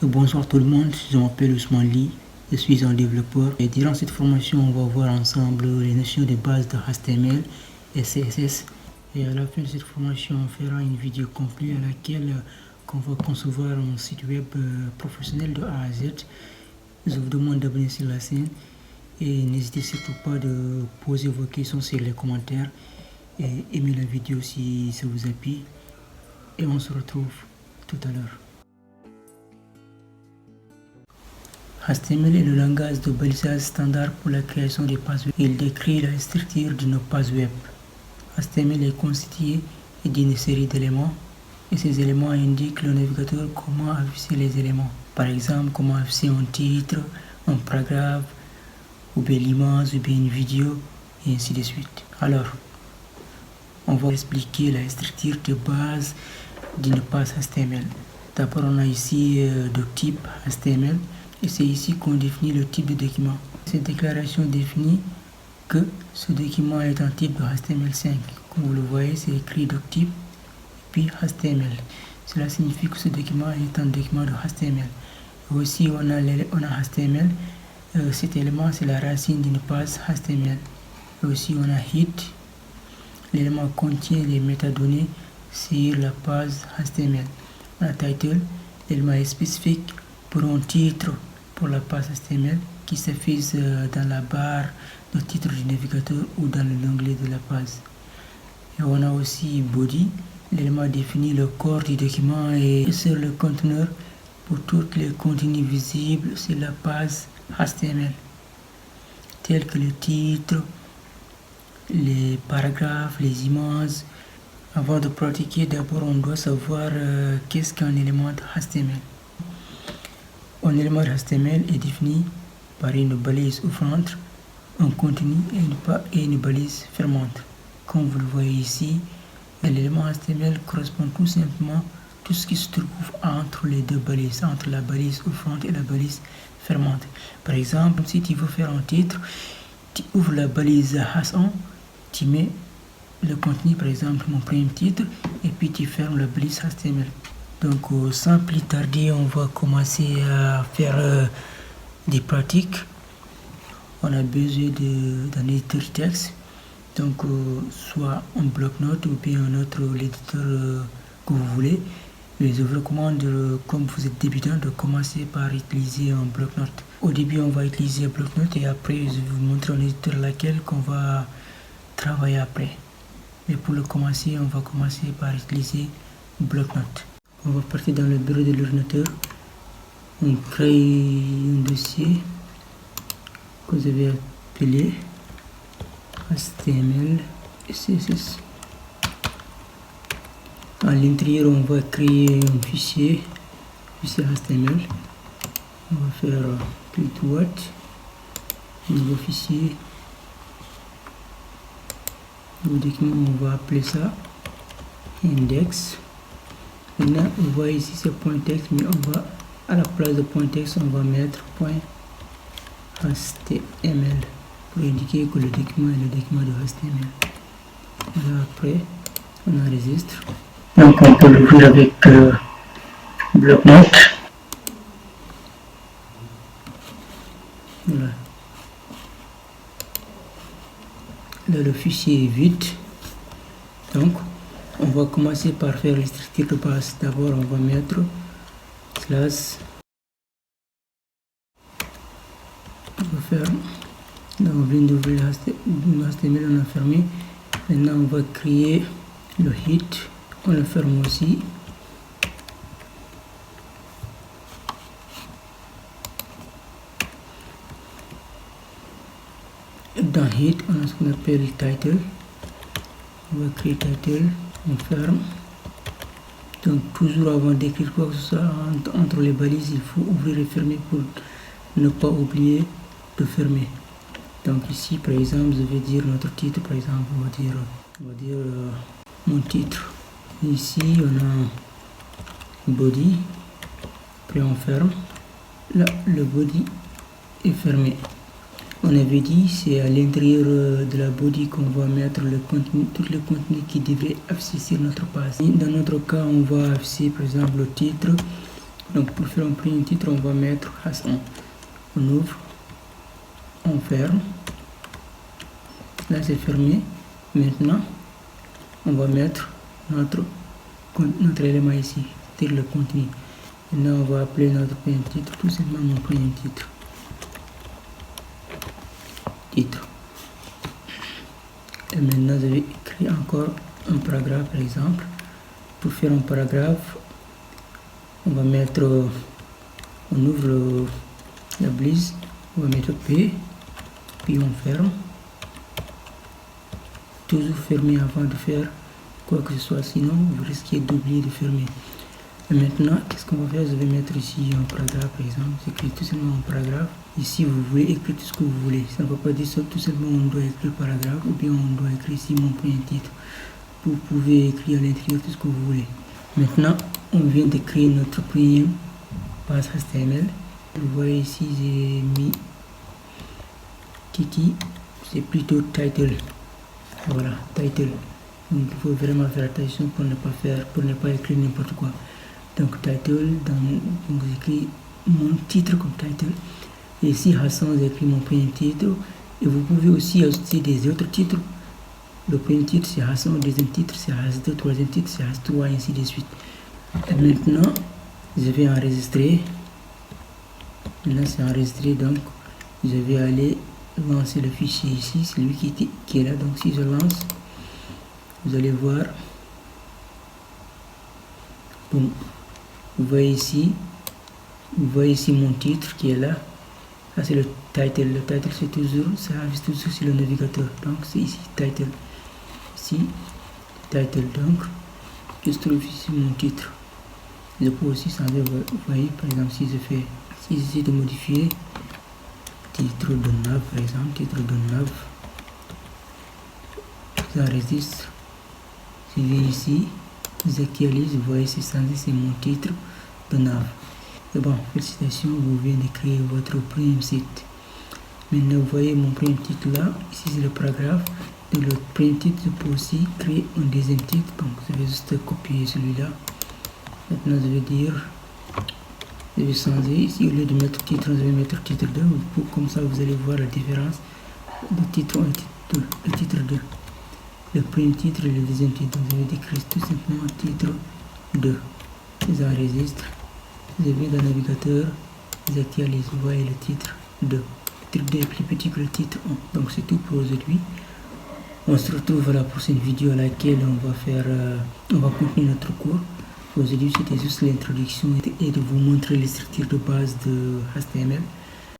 Bonsoir tout le monde, je m'appelle Ousmane Ly, je suis un développeur et durant cette formation on va voir ensemble les notions de base de HTML et CSS et à la fin de cette formation on fera une vidéo complète à laquelle on va concevoir un site web professionnel de A à Z. Je vous demande d'abonner sur la chaîne et n'hésitez surtout pas de poser vos questions sur les commentaires et aimer la vidéo si ça vous a plu et on se retrouve tout à l'heure. HTML est le langage de balisage standard pour la création des pages web. Il décrit la structure d'une page web. HTML est constitué d'une série d'éléments et ces éléments indiquent au navigateur comment afficher les éléments. Par exemple, comment afficher un titre, un paragraphe, ou bien l'image, ou bien une vidéo, et ainsi de suite. Alors, on va expliquer la structure de base d'une page HTML. D'abord, on a ici le type HTML. Et c'est ici qu'on définit le type de document. Cette déclaration définit que ce document est un type de HTML5. Comme vous le voyez, c'est écrit doctype puis HTML. Cela signifie que ce document est un document de HTML. Et aussi, on a HTML. Cet élément, c'est la racine d'une page HTML. Et aussi, on a hit. L'élément contient les métadonnées sur la page HTML. On a title. L'élément est spécifique pour un titre pour la page HTML qui s'affiche dans la barre de titre du navigateur ou dans l'onglet de la page. Et on a aussi body, l'élément définit le corps du document et sur le conteneur pour tous les contenus visibles sur la page HTML, tels que le titre, les paragraphes, les images. Avant de pratiquer, d'abord on doit savoir qu'est-ce qu'un élément HTML. Un élément HTML est défini par une balise ouvrante, un contenu et une balise fermante. Comme vous le voyez ici, l'élément HTML correspond tout simplement à tout ce qui se trouve entre les deux balises, entre la balise ouvrante et la balise fermante. Par exemple, si tu veux faire un titre, tu ouvres la balise H1, tu mets le contenu, par exemple mon premier titre, et puis tu fermes la balise HTML. Donc sans plus tarder, on va commencer à faire des pratiques. On a besoin d'un éditeur texte, donc soit un bloc-notes ou bien un autre éditeur que vous voulez. Mais je vous recommande, comme vous êtes débutant, de commencer par utiliser un bloc-notes. Au début, on va utiliser un bloc-notes et après, je vais vous montrer un éditeur laquelle qu'on va travailler après. Mais pour le commencer, on va commencer par utiliser un bloc-notes. On va partir dans le bureau de l'ordinateur. On crée un dossier que je vais appeler HTML et CSS. À l'intérieur, on va créer un fichier HTML. On va faire click what, nouveau fichier, nouveau document, on va appeler ça index. Maintenant, on voit ici ce point texte, mais on va, à la place de point texte, on va mettre point HTML pour indiquer que le document est le document de HTML. Voilà, après, on enregistre. Donc, on peut l'ouvrir avec bloc-notes. Voilà. Là, le fichier est vide. Donc, on va commencer par faire les structures de base. D'abord, on va mettre slash. On va faire. Là, on vient d'ouvrir HTML, on a fermé. Maintenant, on va créer le hit. On le ferme aussi. Dans hit, on a ce qu'on appelle title. On va créer title. On ferme. Donc toujours avant d'écrire quoi que ce soit entre les balises, il faut ouvrir et fermer pour ne pas oublier de fermer. Donc ici par exemple, je vais dire notre titre, par exemple, on va dire mon titre. Ici on a body, puis on ferme. Là le body est fermé. On avait dit c'est à l'intérieur de la body qu'on va mettre le contenu, tout le contenu qui devrait afficher sur notre page. Dans notre cas, on va afficher par exemple le titre, Donc pour faire un premier titre, on va mettre H1. On ouvre, on ferme. Là c'est fermé. Maintenant, on va mettre notre élément ici, c'est le contenu. Maintenant, on va appeler notre premier titre, tout simplement mon premier titre. Titre. Et maintenant, je vais écrire encore un paragraphe, par exemple. Pour faire un paragraphe, on va mettre, on ouvre la blise, on va mettre P, puis on ferme. Toujours fermer avant de faire quoi que ce soit, sinon vous risquez d'oublier de fermer. Et maintenant, qu'est-ce qu'on va faire? Je vais mettre ici un paragraphe, par exemple. J'écris tout simplement un paragraphe. Ici, vous voulez écrire tout ce que vous voulez. Ça ne veut pas dire ça, tout simplement on doit écrire paragraphe, ou bien on doit écrire ici mon premier titre. Vous pouvez écrire à l'intérieur tout ce que vous voulez. Maintenant, on vient de créer notre première page HTML. Vous voyez ici, j'ai mis Titi, c'est plutôt title. Voilà, title. Donc il faut vraiment faire attention pour ne pas écrire n'importe quoi. Donc title, donc j'écris mon titre comme title. Et ici, Hassan, j'écris mon premier titre. Et vous pouvez aussi ajouter des autres titres. Le premier titre c'est Hassan, le deuxième titre c'est Has2, le troisième titre c'est Has3, et ainsi de suite. Et maintenant, je vais enregistrer. Maintenant c'est enregistré, donc je vais aller lancer le fichier ici, c'est lui qui est là. Donc si je lance, vous allez voir, bon, vous voyez ici mon titre qui est là. Ça c'est le title. Le title c'est toujours, ça affiche toujours sur le navigateur. Donc c'est ici title. Ici title. Donc je trouve ici mon titre. Je peux aussi changer. Vous voyez, par exemple, si j'essaie de modifier titre de nav, par exemple, titre de nav, j'enregistre. Je vais ici, j'actualise, vous voyez, c'est changé, c'est mon titre de nav. Et bon, félicitations, vous venez de créer votre premier site. Maintenant, vous voyez mon premier titre là, ici c'est le paragraphe. De le premier titre, je peux aussi créer un deuxième titre. Donc, je vais juste copier celui-là. Maintenant, je vais dire, je vais changer. Ici, au lieu de mettre titre, je vais mettre titre 2. Comme ça, vous allez voir la différence de titre 1 et titre 2. Le titre 2. Le premier titre et le deuxième titre. Donc, je vais décrire tout simplement titre 2. J'enregistre. Je vais dans le navigateur. J'actualise. Vous voyez le titre 2. Le titre 2 est plus petit que le titre 1. Donc, c'est tout pour aujourd'hui. On se retrouve à la prochaine vidéo à laquelle on va continuer notre cours. Aujourd'hui, c'était juste l'introduction et de vous montrer les structures de base de HTML.